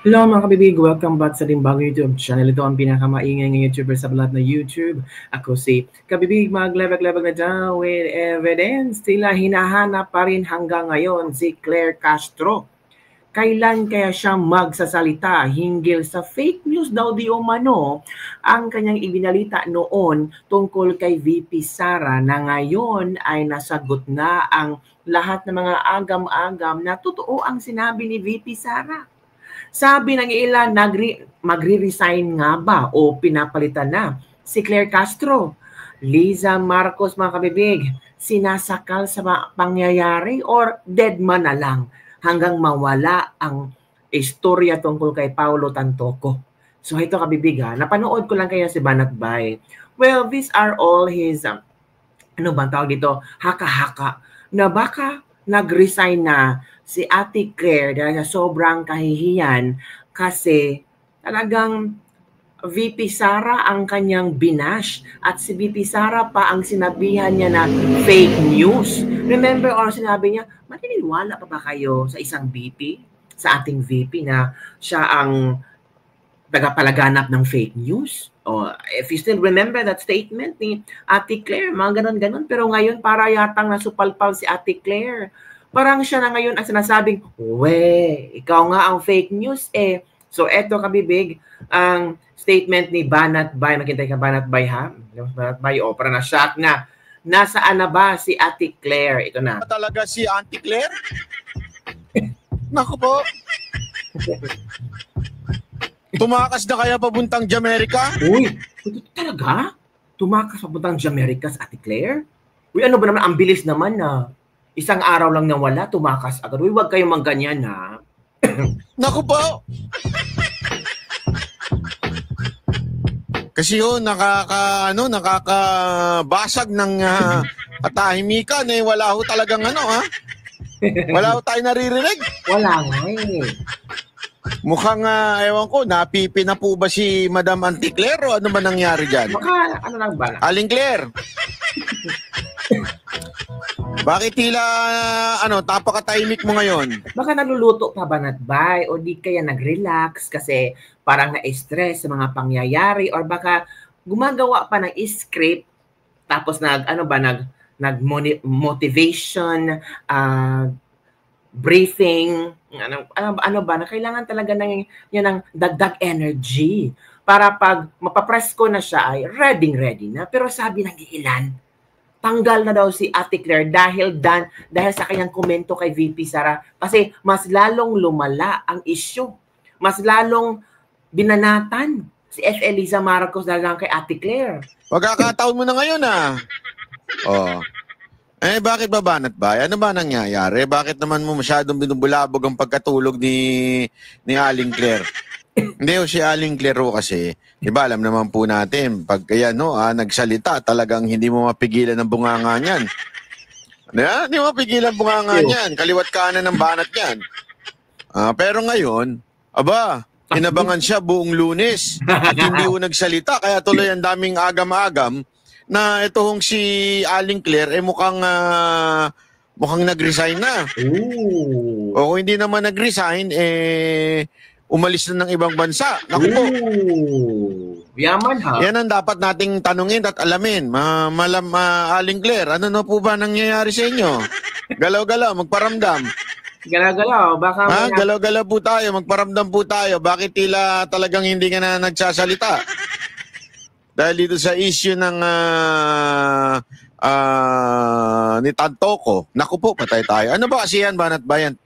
Hello mga kabibig, welcome back sa Dimbang YouTube channel. Ito ang pinakamaingay ng YouTuber sa lahat na YouTube. Ako si Kabibig, maglebag-lebag na dyan with evidence. Tila hinahanap pa rin hanggang ngayon si Claire Castro. Kailan kaya siya magsasalita hinggil sa fake news daw di umano ang kanyang ibinalita noon tungkol kay VP Sara na ngayon ay nasagot na ang lahat ng mga agam-agam na totoo ang sinabi ni VP Sara. Sabi ng ilan, magre-resign nga ba o pinapalitan na si Claire Castro? Liza Marcos, mga kabibig, sinasakal sa pangyayari or dead man na lang hanggang mawala ang istorya tungkol kay Paulo Tantoco. So ito kabibig ha, napanood ko lang kaya si Banat Bay. Well, these are all his, ano bang tawag dito, haka-haka, na baka nag-resign na si Ate Claire dahil sa sobrang kahihiyan kasi talagang VP Sara ang kanyang binash at si VP Sara pa ang sinabihan niya na fake news. Remember or sinabi niya, maniniwala pa ba kayo sa isang VP? Sa ating VP na siya ang tagapalaganap ng fake news? Oh, if you still remember that statement ni Ate Claire, mga ganon-ganon. Pero ngayon para yatang nasupalpal si Ate Claire. Parang siya na ngayon ang sinasabing, ikaw nga ang fake news eh. So eto kabibig, ang statement ni Banat Bay. Makintay ka Banat Bay ha? Banat Bay, para na-shock na. Nasaan na ba si Ate Claire? Ito na. Talaga si Auntie Claire? Naku po. Tumakas na kaya papuntang Jamaica? Uy, ito talaga? Tumakas papuntang Jamaica sa Ate Claire? Uy, ano ba naman? Ang bilis naman na. Isang araw lang nawala, tumakas agad. Uy, wag kayong mangganyan ha. Naku po. Kasi yun, nakakabasag ng katahimikan eh. Wala ho talagang ha? Wala ho tayo naririnig. Wala nga eh. Mukhang, ewan ko, napipi na po ba si Madam Auntie Claire o ano ba nangyari dyan? Baka, ano lang ba? Aling Claire. Bakit tila, tapakatahimik mo ngayon? Baka naluluto ka ba Bay? O di kaya nag-relax kasi parang na-stress sa mga pangyayari or baka gumagawa pa ng script tapos nag-motivation, briefing, ano ba, na kailangan talaga ng dagdag energy para pag mapapress ko na siya ay ready na. Pero sabi ng ilan, tanggal na daw si Ate Claire dahil sa kanyang komento kay VP Sara kasi mas lalong lumala ang issue. Mas lalong binanatan si F. Liza Marcos dahil kay Ate Claire. Pagkakataon mo na ngayon Oh. Bakit ba Banat Bay? Ano ba nangyayari? Bakit naman mo masyadong binubulabog ang pagkatulog ni Aling Claire? Hindi si Aling Claire kasi, diba alam naman po natin, pag kaya nagsalita, talagang hindi mo mapigilan ng bunganga niyan. Hindi mo mapigilan bunganga niyan. Kaliwat kanan ng banat niyan. Pero ngayon, inabangan siya buong Lunes at hindi ko nagsalita. Kaya tuloy ang daming agam-agam na itong si Aling Claire mukhang nag-resign na. Ooh. O kung hindi naman nag-resign, umalis na ng ibang bansa. Naku po. Yaman ha. Yan ang dapat nating tanungin at alamin. Aling Claire, ano na po ba nangyayari sa inyo? Galaw-galaw, magparamdam. Galaw-galaw, baka galaw-galaw po tayo, magparamdam po tayo. Bakit tila talagang hindi ka na nagsasalita? Dahil dito sa issue ng ni Tantoco. Naku po, patay tayo. Ano ba kasi yan, Banat Bayan?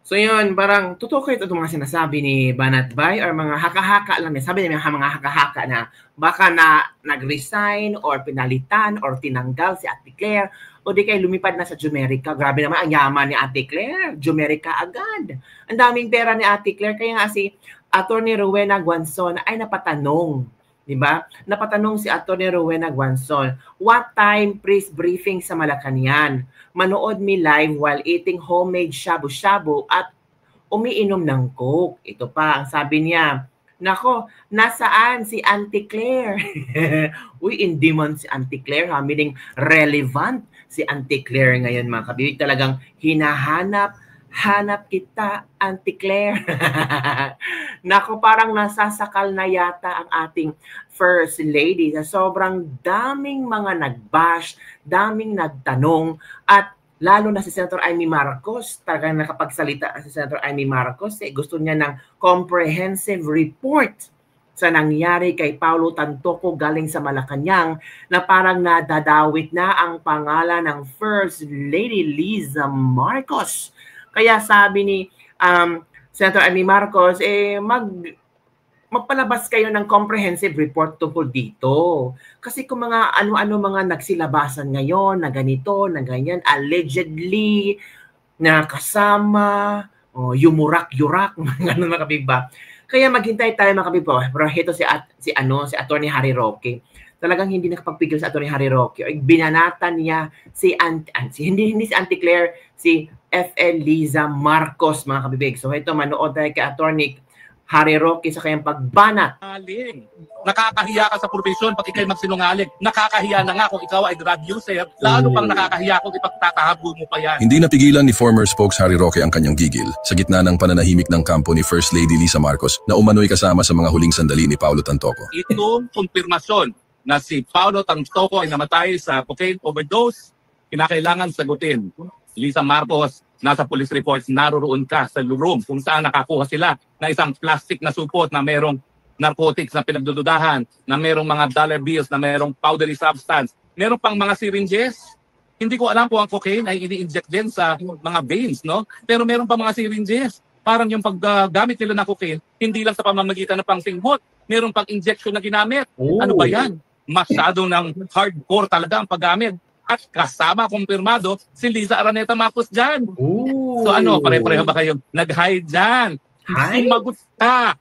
So yun, parang totoo kayo ito mga sinasabi ni Banat Bay or mga haka-haka lang niya. Sabi niya mga haka-haka na baka na nag-resign or pinalitan or tinanggal si Ate Claire o di kayo lumipad na sa Jamaica. Grabe naman ang yaman ni Ate Claire. Jamaica agad. Ang daming pera ni Ate Claire. Kaya nga si Atty. Rowena Guanzon ay napatanong. Diba? Napatanong si Atty. Rowena Guanzon, what time press briefing sa Malacanang? Manood mi live while eating homemade shabu-shabu at umiinom ng Coke. Ito pa, ang sabi niya, nako, nasaan si Auntie Claire? Uy, hindi man si Auntie Claire, meaning relevant si Auntie Claire ngayon mga kabibig. Talagang hinahanap hanap kita, Auntie Claire. Naku, parang nasasakal na yata ang ating First Lady. Sobrang daming mga nagbash, daming nagtanong, at lalo na si Senator Amy Marcos, talagang nakapagsalita si Senator Amy Marcos, gusto niya ng comprehensive report sa nangyari kay Paulo Tantoco galing sa Malacanang, na parang nadadawit na ang pangalan ng First Lady Liza Marcos. Kaya sabi ni Senator Amy Marcos, magpalabas kayo ng comprehensive report tungkol dito. Kasi kung mga ano-ano mga nagsilabasan ngayon na ganito, na ganyan, allegedly na kasama, yumurak-yurak, ganun mga kabigba. Kaya maghintay tayo mga kabigba. Pero ito si Attorney Harry Roque. Talagang hindi nakapagpigil sa Attorney Harry Roque. Binanatan niya hindi si Auntie Claire, si FL Liza Marcos, mga kabibig. So ito, manood tayo kay Attorney Harry Roque sa kanyang pagbanat. Nakakahiya ka sa profesyon pag ikay magsinungaling. Nakakahiya na nga kung ikaw ay drug user. Lalo pang nakakahiya kung ipagtatahabol mo pa yan. Hindi napigilan ni former spokes Harry Roque ang kanyang gigil sa gitna ng pananahimik ng kampo ni First Lady Liza Marcos na umano'y kasama sa mga huling sandali ni Paulo Tantoco. Itong kumpirmasyon na si Paulo Tantoco ay namatay sa cocaine overdose, kinakailangan sagutin. Liza Marcos, nasa police reports, naroon ka sa room kung saan nakakuha sila na isang plastic na supot na merong narcotics na pinagdududahan, na merong mga dollar bills, na merong powdery substance, meron pang mga syringes. Hindi ko alam kung ang cocaine ay ini-inject din sa mga veins, no? Pero meron pang mga syringes. Parang yung paggamit nila ng cocaine, hindi lang sa pamamagitan ng pangsinghot, meron pang injection na ginamit. Ano ba yan? Masyado ng hardcore talaga ang paggamit. At kasama, kumpirmado, si Liza Araneta Marcos dyan. So ano, pare-pareho ba kayong nag-hide dyan? Sumagot ka.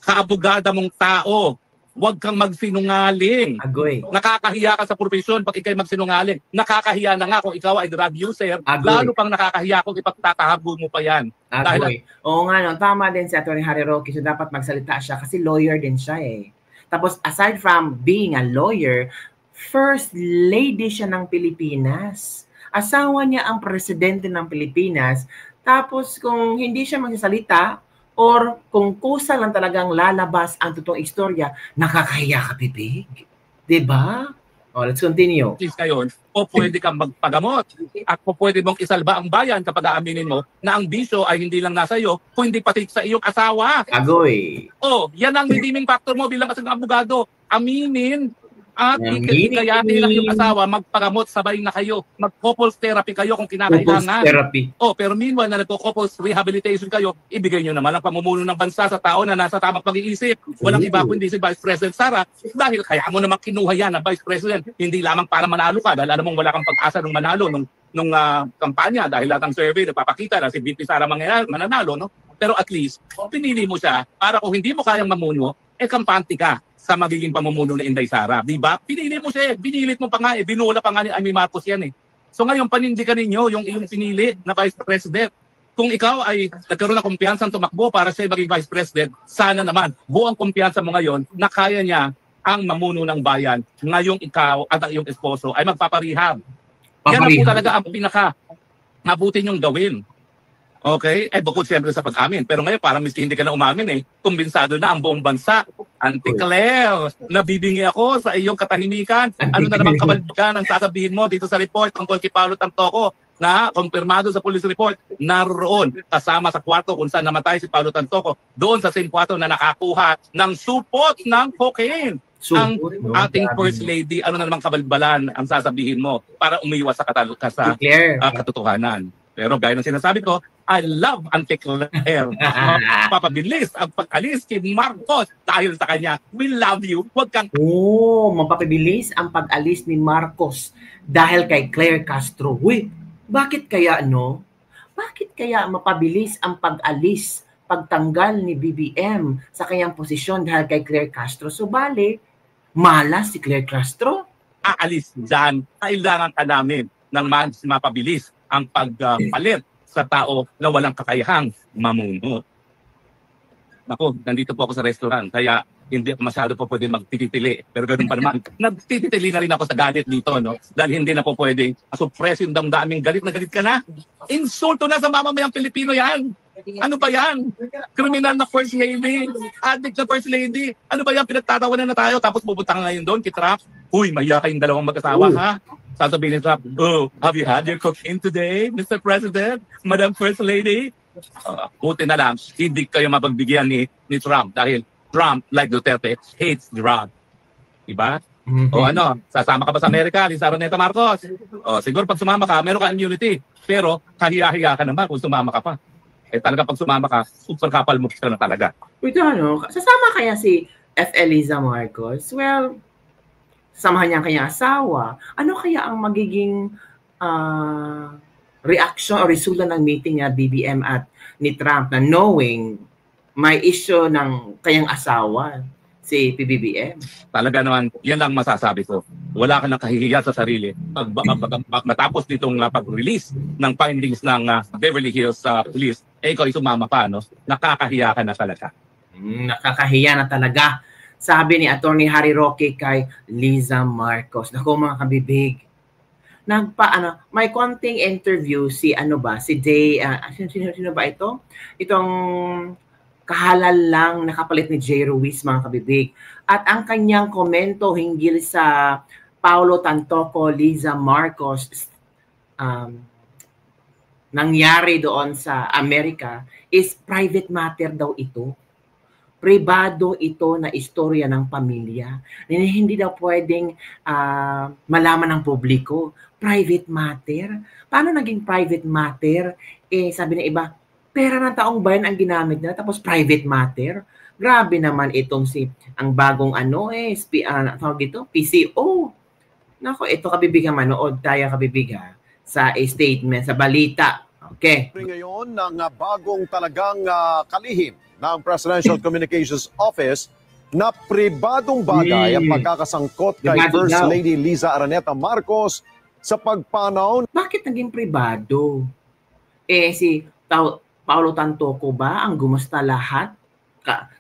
Kaabogada mong tao. Huwag kang magsinungaling. Agoy. Nakakahiya ka sa profesyon pag ikay magsinungaling. Nakakahiya na nga kung ikaw ay drug user. Agoy. Lalo pang nakakahiya kung ipagtatahabol mo pa yan. Agoy. Oo nga, no, tama din si Atty. Harry Roque. So dapat magsalita siya kasi lawyer din siya eh. Tapos aside from being a lawyer, First Lady siya ng Pilipinas. Asawa niya ang presidente ng Pilipinas. Tapos kung hindi siya magsasalita or kung kusa lang talagang lalabas ang totoong istorya, nakakahiya ka, bibig. Diba? Let's continue. Ngayon, o pwede kang magpagamot at o pwede mong isalba ang bayan kapag aaminin mo na ang bisyo ay hindi lang nasa iyo, kundi pati sa iyong asawa. Agoy. Yan ang redeeming factor mo bilang kasing abogado. Aminin. At ikayatin lang yung asawa, magpagamot, sabay na kayo. Mag-couples therapy kayo kung kinakailangan. Therapy. Pero meanwhile na nagpo-couples rehabilitation kayo, ibigay nyo naman ang pamumuno ng bansa sa tao na nasa tamang pag-iisip. Walang iba kundi si Vice President Sara. Dahil kaya mo naman kinuha yan na Vice President, hindi lamang para manalo ka. Dahil alam mong wala kang pag-asa nung manalo nung kampanya. Dahil lahat ng survey nagpapakita na si VP Sara mananalo. No? Pero at least, pinili mo siya para kung hindi mo kayang mamuno, kampante ka sa magiging pamumuno ni Inday Sara. Diba? Pinili mo siya, binilit mo pa nga binula pa nga ni Amy Marcos yan So ngayon, panindigan ninyo yung iyong pinili na Vice President. Kung ikaw ay nagkaroon ng kumpiyansang tumakbo para siya maging Vice President, sana naman, buong kumpiyansa mo ngayon na kaya niya ang mamuno ng bayan ngayong ikaw at ang iyong esposo ay magpaparehab. Yan ang po talaga ang pinaka-mabuti niyong gawin. Okay? Bukod siyempre sa pag-amin. Pero ngayon, parang miski hindi ka na umamin kumbensado na ang buong bansa. Auntie Claire, nabibingi ako sa iyong katahimikan. Ano na naman kabalbagan ang sasabihin mo dito sa report tungkol kay Paulo Tantoco na kumpirmado sa police report, naroon kasama sa kwarto kung saan namatay si Paulo Tantoco, doon sa same kwarto na nakakuha ng supot ng cocaine. Ang ating First Lady, ano na naman kabalbalan ang sasabihin mo para umiwas sa katotohanan. Pero gaya ng sinasabi ko, I love Auntie Claire. Mapapabilis ang pag-alis kay Marcos dahil sa kanya. We love you. Huwag kang... Mapapabilis ang pag-alis ni Marcos dahil kay Claire Castro. Bakit kaya Bakit kaya mapabilis ang pag-alis, pagtanggal ni BBM sa kanyang posisyon dahil kay Claire Castro? So bale, malas si Claire Castro? Aalis dyan. Kailangan ka namin ng mapabilis ang pagpalit sa tao na walang kakayahang mamuno. Nandito po ako sa restaurant. Kaya hindi ako masyado po pwede magtitili. Pero ganun pa naman, nagtitili na rin ako sa galit dito, no? Dahil hindi na po pwede suppress yung damdaming galit na galit ka na. Insulto na sa mamamayang Pilipino yan. Ano ba yan? Kriminal na first lady, addict na first lady. Ano ba yan? Pinagtatawanan na tayo tapos pupunta ka ngayon doon, kitrap. Uy, maya kayong dalawang mag-asawa, ha? Sasabihin ni Trump, oh, have you had your cocaine today, Mr. President? Madam First Lady? Buti na lang, hindi kayo mapagbigyan ni Trump dahil Trump, like Duterte, hates drug. Diba? O ano, sasama ka ba sa Amerika, Liza Araneta Marcos? O siguro pag sumama ka, meron ka immunity. Pero kahiya-hiya ka naman kung sumama ka pa. Eh talaga pag sumama ka, super kapal mo ka na talaga. Ito ano, sasama kaya si F. Eliza Marcos? Well, samahan niya ang kanyang asawa. Ano kaya ang magiging reaction o resulta ng meeting niya BBM at ni Trump na knowing may issue ng kanyang asawa, si PBBM? Talaga naman, yan lang masasabi ko. Wala ka nang kahihiya sa sarili. Pag matapos nitong pag-release ng findings ng Beverly Hills Police, ikaw ay sumama pa, no? Nakakahiya ka na talaga. Nakakahiya na talaga. Sabi ni Attorney Harry Roque kay Liza Marcos. Naku mga kabibig, may konting interview si sino ba ito? Itong kahalal lang nakapalit ni Jay Ruiz, mga kabibig. At ang kanyang komento hinggil sa Paulo Tantoco, Liza Marcos, nangyari doon sa Amerika is private matter daw ito. Pribado ito na istorya ng pamilya. Hindi daw pwedeng malaman ng publiko. Private matter? Paano naging private matter? Sabi ng iba, pera ng taong bayan ang ginamit nila, tapos private matter? Grabe naman itong ang bagong tawag ito, PCO. Nako, ito kabibigan, manood tayo kabibigan sa statement, sa balita. Okay. Ngayon ng bagong talagang kalihim ng Presidential Communications Office na pribadong bagay ang pagkakasangkot kay First Lady Liza Araneta Marcos sa pagpanaw. Bakit naging pribado? Si Paulo Tantoco ba ang gumusta lahat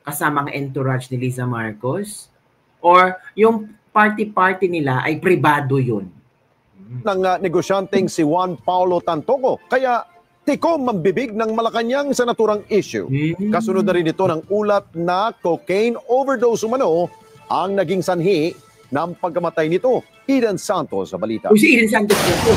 kasama ang entourage ni Liza Marcos? Or yung party-party nila ay pribado yun? Ng negosyanteng si Juan Paulo Tantoco. Kaya tikom ang bibig ng Malacanang sa naturang issue. Kasunod na rin ito ng ulat na cocaine overdose umano ang naging sanhi ng pagkamatay nito. Eden Santos sa balita. Si Eden Santos ito.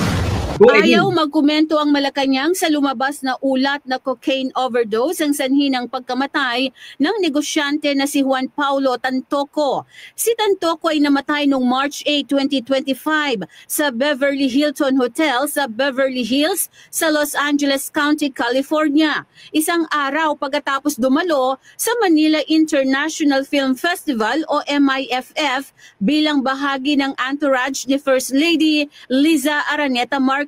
Ayaw magkomento ang Malacanang sa lumabas na ulat na cocaine overdose ang sanhi ng pagkamatay ng negosyante na si Juan Paulo Tantoco. Si Tantoco ay namatay noong March 8, 2025 sa Beverly Hilton Hotel sa Beverly Hills sa Los Angeles County, California. Isang araw pagkatapos dumalo sa Manila International Film Festival o MIFF bilang bahagi ng entourage ni First Lady Liza Araneta Marcos.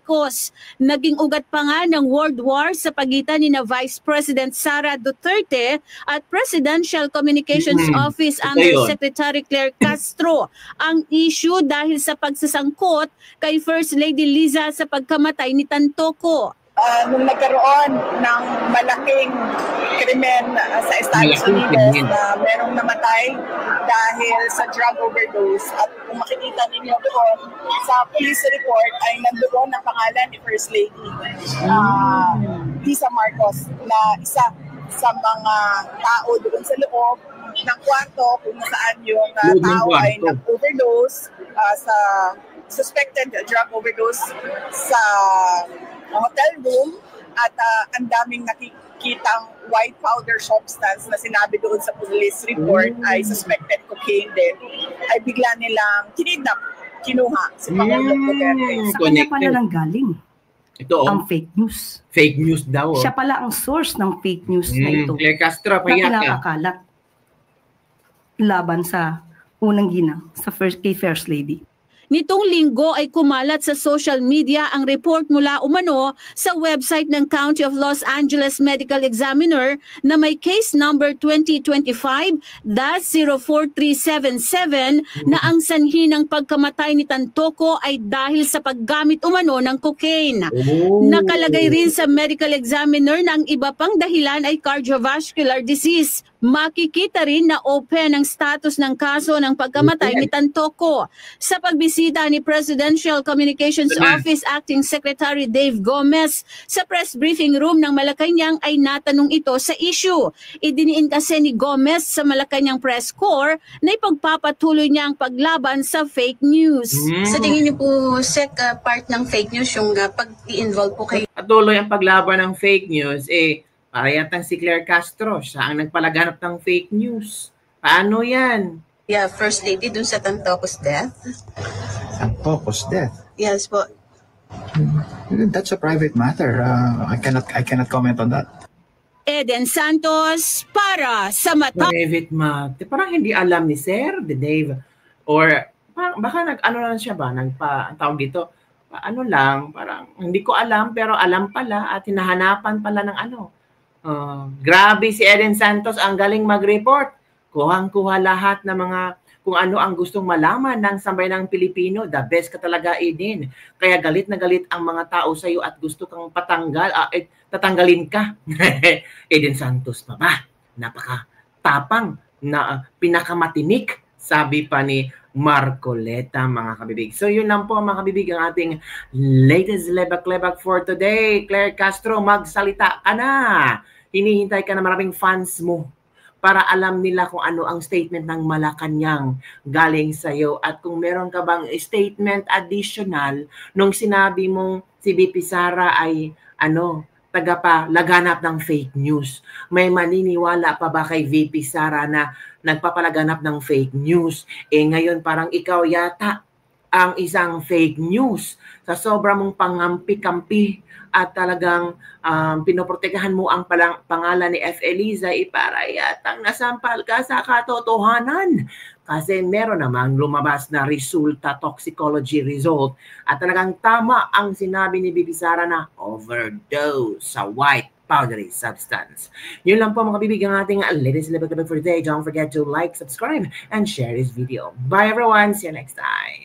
Naging ugat pa nga ng World War sa pagitan ni na Vice President Sara Duterte at Presidential Communications Office Undersecretary Claire Castro. Ang issue dahil sa pagsasangkot kay First Lady Liza sa pagkamatay ni Tantoco. Nung nagkaroon ng malaking krimen sa Estados Unidos na merong namatay dahil sa drug overdose, at kung makikita ninyo doon sa police report ay nandoon ang pangalan ni First Lady Liza Marcos na isa sa mga tao doon sa loob ng kwarto kung saan yung tao ay nag-overdose sa suspected drug overdose sa hotel room, at ang daming nakikitang white powder substance na sinabi doon sa police report ay suspected cocaine din, ay bigla nilang kinuha si Pangulong Duterte. Sa kanya pala nang galing ang fake news. Fake news daw. Siya pala ang source ng fake news na ito. Claire Castro, na pinapakalat laban sa unang ginang, kay First Lady. Nitong linggo ay kumalat sa social media ang report mula umano sa website ng County of Los Angeles Medical Examiner na may case number 2025-04377 na ang sanhi ng pagkamatay ni Tantoko ay dahil sa paggamit umano ng cocaine. Nakalagay rin sa medical examiner na ang iba pang dahilan ay cardiovascular disease. Makikita rin na open ang status ng kaso ng pagkamatay ni Tantoko. Sa pagbisita ni Presidential Communications Office Acting Secretary Dave Gomez sa press briefing room ng Malacanang ay natanong ito sa issue. Idiniin kasi ni Gomez sa Malacanang Press Corps na ipagpapatuloy niya ang paglaban sa fake news. Sa tingin niyo po, Sec, part ng fake news yung pag-i-involve po kayo? Patuloy ang paglaban ng fake news, para yatang si Claire Castro, siya ang nagpalaganap ng fake news. Paano yan? Yeah, First Lady dun sa Tantoko's death. Tantoko's death? Yes po. That's a private matter. I cannot comment on that. Eden Santos para sa Mata. Private matter. Parang hindi alam ni Sir, Dave. Or baka nag-ano lang siya ba? Ang tawag dito, ano lang, parang hindi ko alam pero alam pala at hinahanapan pala ng ano. Grabe si Eden Santos, ang galing mag-report. Kuhang-kuha lahat ng mga kung ano ang gustong malaman ng sambayanang Pilipino. The best ka talaga, Eden. Kaya galit na galit ang mga tao sa iyo at gusto kang patanggal, tatanggalin ka. Eden Santos pa ba? Napaka-tapang na pinakamatinik, sabi pa ni Marcoleta, mga kabibig. So yun lang po mga kabibig ang ating latest lebak-lebak for today. Claire Castro, magsalita ka na. Hinihintay ka na maraming fans mo para alam nila kung ano ang statement ng Malacanang galing sa iyo. At kung meron ka bang statement additional nung sinabi mong si VP Sara ay tagapalaganap ng fake news. May maniniwala pa ba kay VP Sara na nagpapalaganap ng fake news? Ngayon parang ikaw yata ang isang fake news sa sobra mong pangampi-kampi at talagang pinoprotektahan mo ang pangalan ni F. Eliza, para yatang nasampal ka sa katotohanan. Kasi meron namang lumabas na resulta, toxicology result. At talagang tama ang sinabi ni Bibi Sara na overdose sa white powdery substance. Yun lang po mga kabibig ang ating latest lebak-lebak for today. Don't forget to like, subscribe, and share this video. Bye everyone! See you next time!